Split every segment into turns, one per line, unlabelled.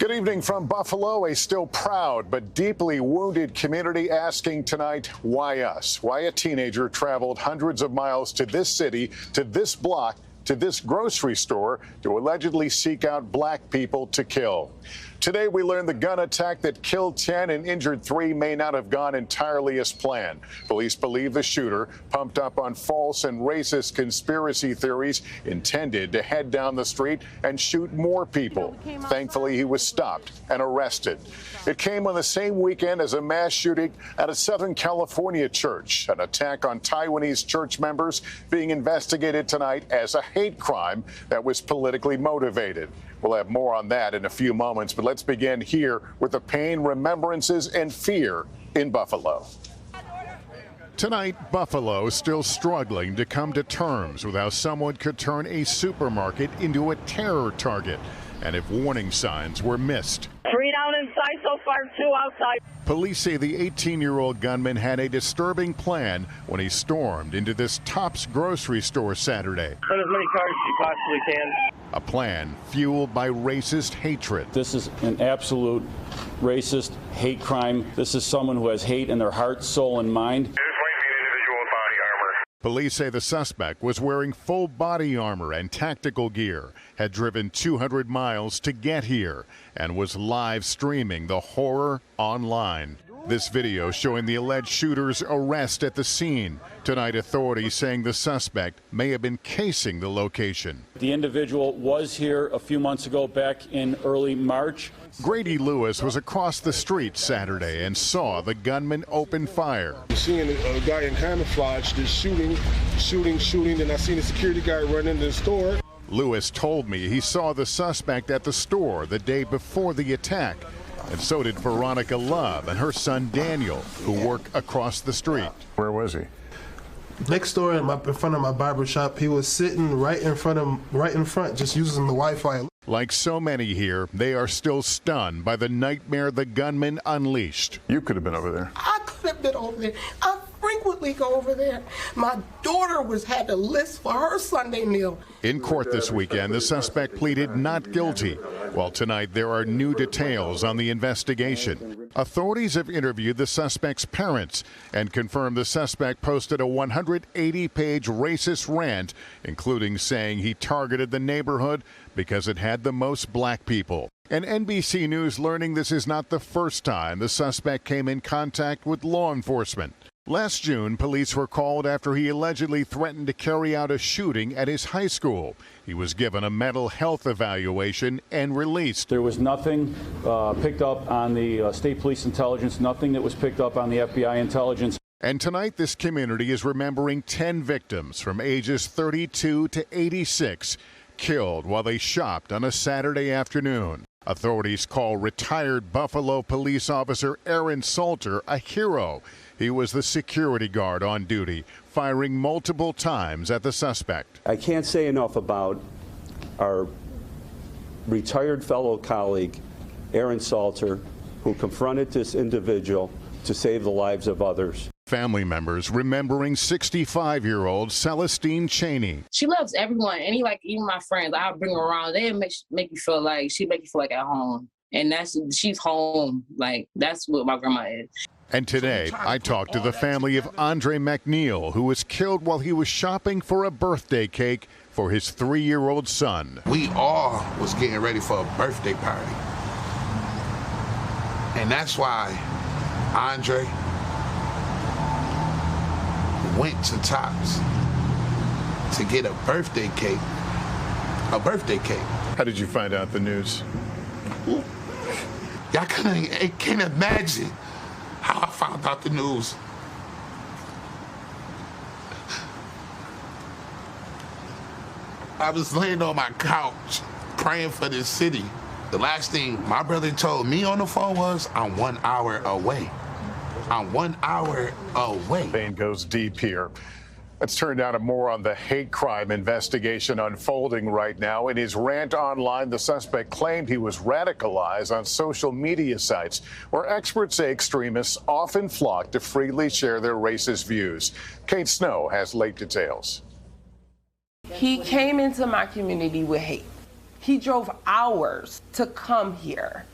Good evening from Buffalo. A still proud but deeply wounded community asking tonight, why us? Why a teenager traveled hundreds of miles to this city, to this block, to this grocery store to allegedly seek out black people to kill. Today, we learned the gun attack that killed 10 and injured 3 may not have gone entirely as planned. Police believe the shooter, pumped up on false and racist conspiracy theories, intended to head down the street and shoot more people. Thankfully, he was stopped and arrested. It came on the same weekend as a mass shooting at a Southern California church, an attack on Taiwanese church members being investigated tonight as a hate crime that was politically motivated. We'll have more on that in a few moments, but let's begin here with the pain, remembrances, and fear in Buffalo. Tonight, Buffalo is still struggling to come to terms with how someone could turn a supermarket into a terror target, and if warning signs were missed.
3 down inside so far, 2 outside.
Police say the 18-year-old gunman had a disturbing plan when he stormed into this Tops grocery store Saturday.
Put as many cars as you possibly can.
A plan fueled by racist hatred.
This is an absolute racist hate crime. This is someone who has hate in their heart, soul, and mind.
Police say the suspect was wearing full body armor and tactical gear, had driven 200 miles to get here, and was live streaming the horror online. This video showing the alleged shooter's arrest at the scene. Tonight, authorities saying the suspect may have been casing the location.
The individual was here a few months ago, back in early March.
Grady Lewis was across the street Saturday and saw the gunman open fire.
Seeing a guy in camouflage just shooting, and I seen a security guard run into the store.
Lewis told me he saw the suspect at the store the day before the attack. And so did Veronica Love and her son Daniel, who work across the street. Where was he?
Next door in front of my barber shop. He was sitting right in front, just using the Wi-Fi.
Like so many here, they are still stunned by the nightmare the gunman unleashed. You could have been over there.
I could have been over there. I frequently go over there. My daughter had a list for her Sunday meal.
In court this weekend, the suspect pleaded not guilty, while tonight there are new details on the investigation. Authorities have interviewed the suspect's parents and confirmed the suspect posted a 180-page racist rant, including saying he targeted the neighborhood because it had the most black people. And NBC News learning this is not the first time the suspect came in contact with law enforcement. Last June, police were called after he allegedly threatened to carry out a shooting at his high school. He was given a mental health evaluation and released.
There was nothing picked up on the state police intelligence, nothing that was picked up on the FBI intelligence.
And tonight, this community is remembering 10 victims from ages 32 to 86 killed while they shopped on a Saturday afternoon. Authorities call retired Buffalo police officer Aaron Salter a hero. He was the security guard on duty, firing multiple times at the suspect.
I can't say enough about our retired fellow colleague, Aaron Salter, who confronted this individual to save the lives of others.
Family members remembering 65-year-old Celestine Cheney.
She loves everyone, even my friends. I'll bring her around. They make you feel like at home, and she's home. That's what my grandma is.
And today, I talked to the family of Andre McNeil, who was killed while he was shopping for a birthday cake for his 3-year-old son.
We all was getting ready for a birthday party, and that's why Andre went to Tops to get a birthday cake.
How did you find out the news?
Y'all can't imagine how I found out the news. I was laying on my couch praying for this city. The last thing my brother told me on the phone was, I'm 1 hour away. I'm 1 hour away.
Pain goes deep here. Let's turn now to more on the hate crime investigation unfolding right now. In his rant online, the suspect claimed he was radicalized on social media sites where experts say extremists often flock to freely share their racist views. Kate Snow has late details.
He came into my community with hate.
He drove hours to come here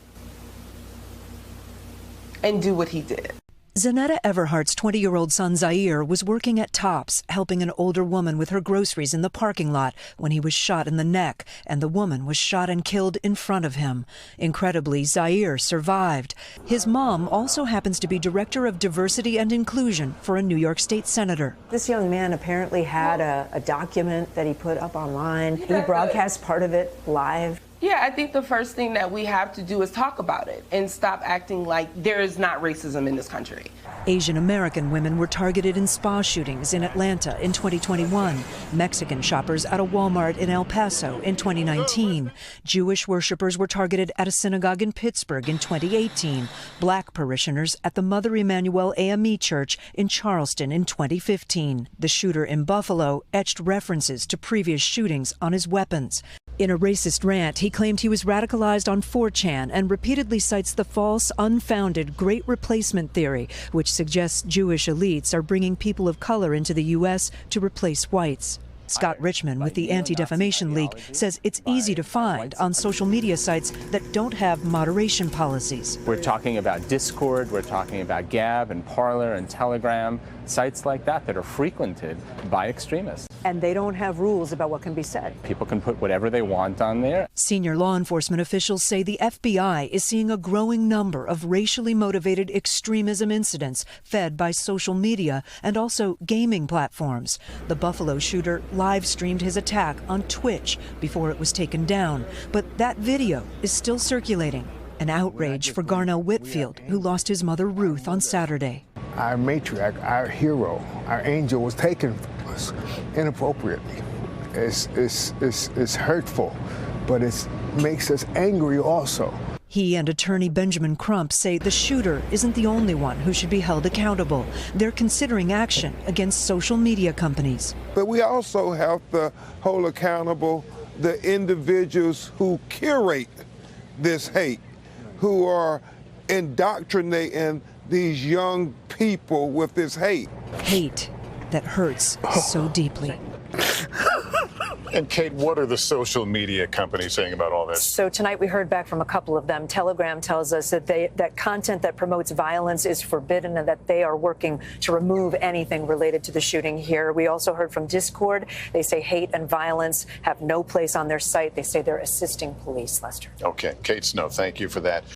and do what he did.
Zanetta Everhart's 20-year-old son Zaire was working at Tops, helping an older woman with her groceries in the parking lot when he was shot in the neck, and the woman was shot and killed in front of him. Incredibly, Zaire survived. His mom also happens to be director of diversity and inclusion for a New York State senator.
This young man apparently had a document that he put up online. He broadcast part of it live.
Yeah, I think the first thing that we have to do is talk about it and stop acting like there is not racism in this country.
Asian American women were targeted in spa shootings in Atlanta in 2021, Mexican shoppers at a Walmart in El Paso in 2019, Jewish worshipers were targeted at a synagogue in Pittsburgh in 2018, black parishioners at the Mother Emanuel AME Church in Charleston in 2015. The shooter in Buffalo etched references to previous shootings on his weapons. In a racist rant, he claimed he was radicalized on 4chan and repeatedly cites the false, unfounded Great Replacement theory, which suggests Jewish elites are bringing people of color into the U.S. to replace whites. Scott Richmond with the Anti-Defamation League says it's easy to find on social media sites that don't have moderation policies.
We're talking about Discord, we're talking about Gab and Parler and Telegram, sites like that are frequented by extremists.
And they don't have rules about what can be said.
People can put whatever they want on there.
Senior law enforcement officials say the FBI is seeing a growing number of racially motivated extremism incidents fed by social media and also gaming platforms. The Buffalo shooter live streamed his attack on Twitch before it was taken down, but that video is still circulating. An outrage for Garnell Whitfield, who lost his mother Ruth on Saturday.
Our matriarch, our hero, our angel was taken from us inappropriately. It's hurtful, but it makes us angry also.
He and attorney Benjamin Crump say the shooter isn't the only one who should be held accountable. They're considering action against social media companies.
But we also have to hold accountable the individuals who curate this hate, who are indoctrinating these young people with this hate.
Hate that hurts so deeply.
And Kate, what are the social media companies saying about all this?
So tonight we heard back from a couple of them. Telegram tells us that content that promotes violence is forbidden and that they are working to remove anything related to the shooting here. We also heard from Discord. They say hate and violence have no place on their site. They say they're assisting police, Lester.
Okay, Kate Snow, thank you for that.